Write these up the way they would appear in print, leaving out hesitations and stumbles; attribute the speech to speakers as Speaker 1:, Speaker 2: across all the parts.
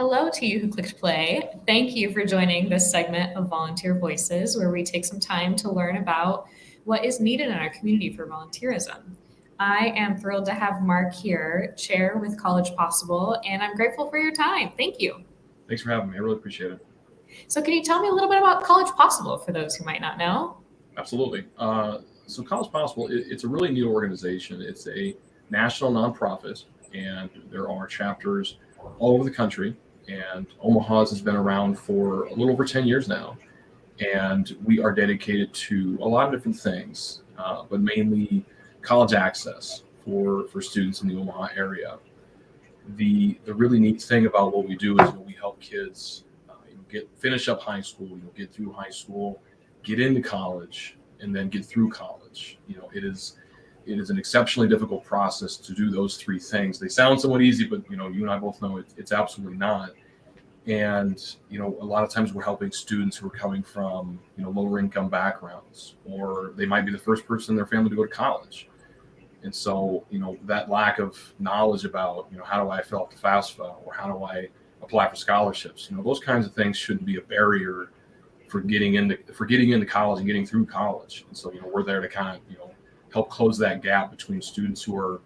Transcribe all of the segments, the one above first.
Speaker 1: Hello to you who clicked play. Thank you for joining this segment of Volunteer Voices, where we take some time to learn about what is needed in our community for volunteerism. I am thrilled to have Mark here, chair with College Possible, and I'm grateful for your time. Thank you.
Speaker 2: Thanks for having me. I really appreciate it.
Speaker 1: So, can you tell me a little bit about College Possible for those who might not know?
Speaker 2: Absolutely. So College Possible, it's a really neat organization. It's a national nonprofit, and there are chapters all over the country. And Omaha's has been around for a little over 10 years now. And we are dedicated to a lot of different things, but mainly college access for students in the Omaha area. The really neat thing about what we do is we help kids get finish up high school, get through high school, get into college, and then get through college. It is an exceptionally difficult process to do those three things. They sound somewhat easy, but you and I both know it's absolutely not. And a lot of times we're helping students who are coming from lower income backgrounds, or they might be the first person in their family to go to college. And so, that lack of knowledge about, how do I fill out the FAFSA, or how do I apply for scholarships, those kinds of things shouldn't be a barrier for getting into college and getting through college. And so, we're there to kind of, help close that gap between students who are,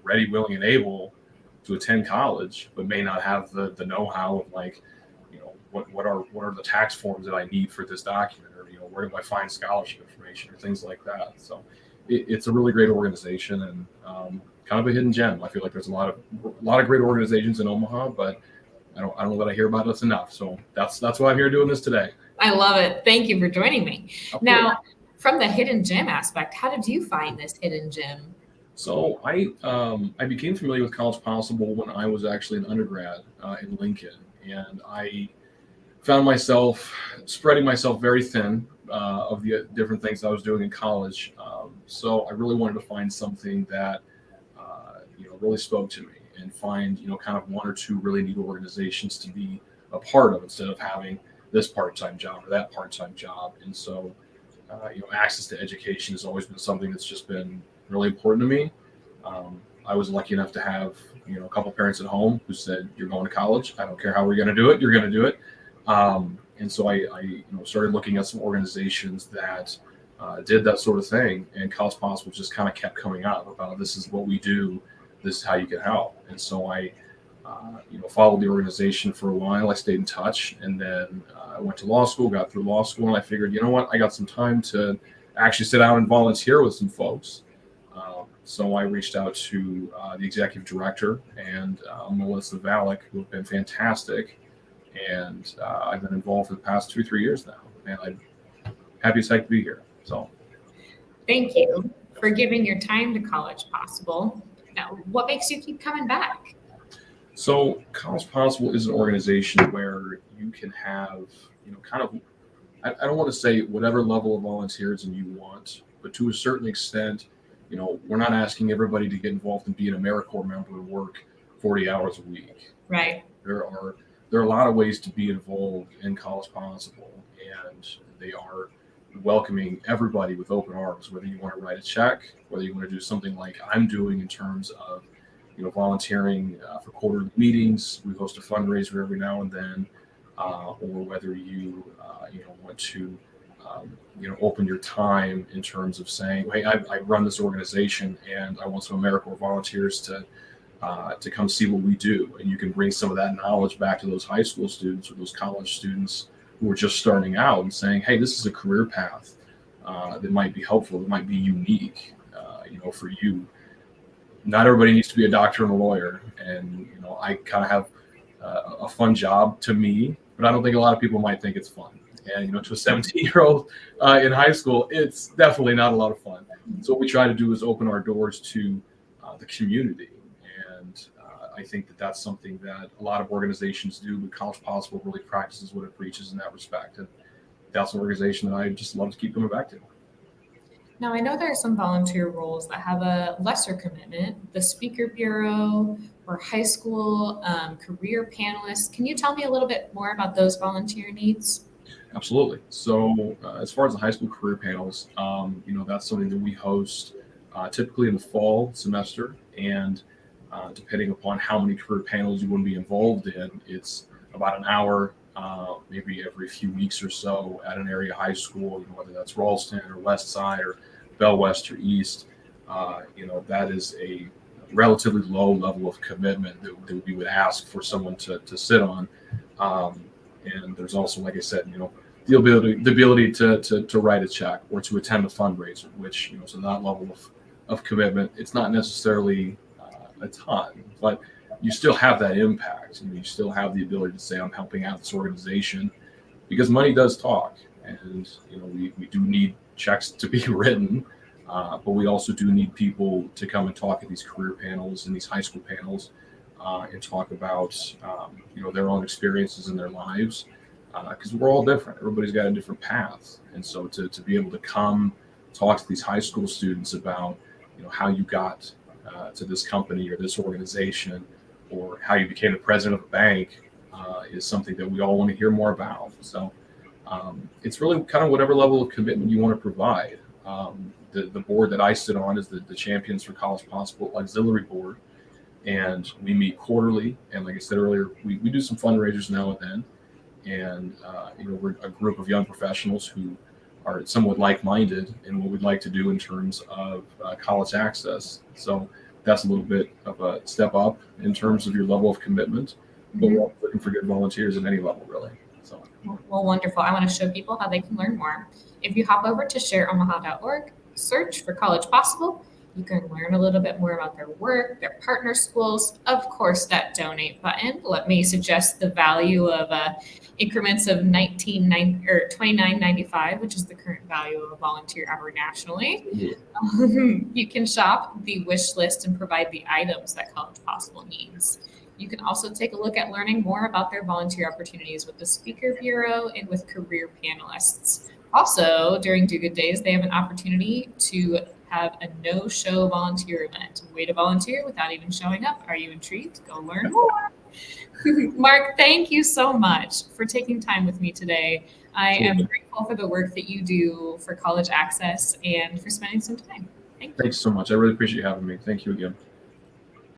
Speaker 2: ready, willing, and able to attend college, but may not have the know-how of like, what are the tax forms that I need for this document, or where do I find scholarship information, or things like that. So it's a really great organization, and kind of a hidden gem. I feel like there's a lot of great organizations in Omaha, but I don't know that I hear about us enough. So that's why I'm here doing this today.
Speaker 1: I love it. Thank you for joining me.
Speaker 2: Of course.
Speaker 1: Now, from the hidden gem aspect, how did you find this hidden gem?
Speaker 2: So I became familiar with College Possible when I was actually an undergrad in Lincoln, and I found myself spreading myself very thin of the different things I was doing in college. So I really wanted to find something that really spoke to me, and find kind of one or two really neat organizations to be a part of, instead of having this part-time job or that part-time job. And so access to education has always been something that's just been really important to me. I was lucky enough to have a couple parents at home who said, "You're going to college. I don't care how we're going to do it. You're going to do it." And so I started looking at some organizations that did that sort of thing, and College Possible just kind of kept coming up about, this is what we do, this is how you can help. And so I followed the organization for a while. I stayed in touch, and then I went to law school, got through law school, and I figured, what, I got some time to actually sit down and volunteer with some folks. So I reached out to the executive director and Melissa Valek, who have been fantastic, and I've been involved for the past 2 3 years now, and I'm happy as heck to be here. So
Speaker 1: Thank you for giving your time to College Possible. Now, what makes you keep coming back?
Speaker 2: So College Possible is an organization where you can have, kind of, I don't want to say whatever level of volunteerism you want, but to a certain extent, we're not asking everybody to get involved and be an AmeriCorps member and work 40 hours a week.
Speaker 1: Right.
Speaker 2: There are a lot of ways to be involved in College Possible, and they are welcoming everybody with open arms, whether you want to write a check, whether you want to do something like I'm doing in terms of volunteering for quarterly meetings. We host a fundraiser every now and then, or whether you want to open your time in terms of saying, hey, I run this organization and I want some AmeriCorps volunteers to come see what we do. And you can bring some of that knowledge back to those high school students or those college students who are just starting out, and saying, hey, this is a career path that might be helpful, that might be unique, for you. Not everybody needs to be a doctor and a lawyer. And, I kind of have a fun job to me, but I don't think a lot of people might think it's fun. And, to a 17-year-old in high school, it's definitely not a lot of fun. So what we try to do is open our doors to the community. And I think that that's something that a lot of organizations do, but College Possible really practices what it preaches in that respect. And that's an organization that I just love to keep coming back to.
Speaker 1: Now, I know there are some volunteer roles that have a lesser commitment, the speaker bureau or high school career panelists. Can you tell me a little bit more about those volunteer needs?
Speaker 2: Absolutely. So as far as the high school career panels, that's something that we host typically in the fall semester. And depending upon how many career panels you want to be involved in, it's about an hour, maybe every few weeks or so at an area high school, whether that's Ralston or West Side or Bell West or East. That is a relatively low level of commitment that we would ask for someone to sit on. And there's also, like I said, the ability to write a check or to attend a fundraiser, which, so that level of commitment, it's not necessarily a ton, but you still have that impact. You still have the ability to say, I'm helping out this organization, because money does talk. And, we do need checks to be written, but we also do need people to come and talk at these career panels and these high school panels, and talk about, their own experiences in their lives, because we're all different. Everybody's got a different path. And so to be able to come talk to these high school students about, how you got to this company or this organization, or how you became the president of a bank, is something that we all want to hear more about. So it's really kind of whatever level of commitment you want to provide. The board that I sit on is the Champions for College Possible Auxiliary Board, and we meet quarterly. And like I said earlier, we do some fundraisers now and then. And we're a group of young professionals who are somewhat like-minded in what we'd like to do in terms of college access. So that's a little bit of a step up in terms of your level of commitment, but we're also looking for good volunteers at any level, really. So,
Speaker 1: well, wonderful. I want to show people how they can learn more. If you hop over to shareomaha.org, search for College Possible, you can learn a little bit more about their work, their partner schools. Of course, that donate button. Let me suggest the value of increments of $29.95, which is the current value of a volunteer hour nationally.
Speaker 2: yeah.
Speaker 1: You can shop the wish list and provide the items that College Possible needs. You can also take a look at learning more about their volunteer opportunities with the Speaker Bureau and with career panelists. Also, during Do Good Days, they have an opportunity to have a no-show volunteer event. Way to volunteer without even showing up. Are you intrigued? Go learn more. Mark, thank you so much for taking time with me today. I am grateful for the work that you do for college access and for spending some time. Thank you.
Speaker 2: Thanks so much. I really appreciate you having me. Thank you again.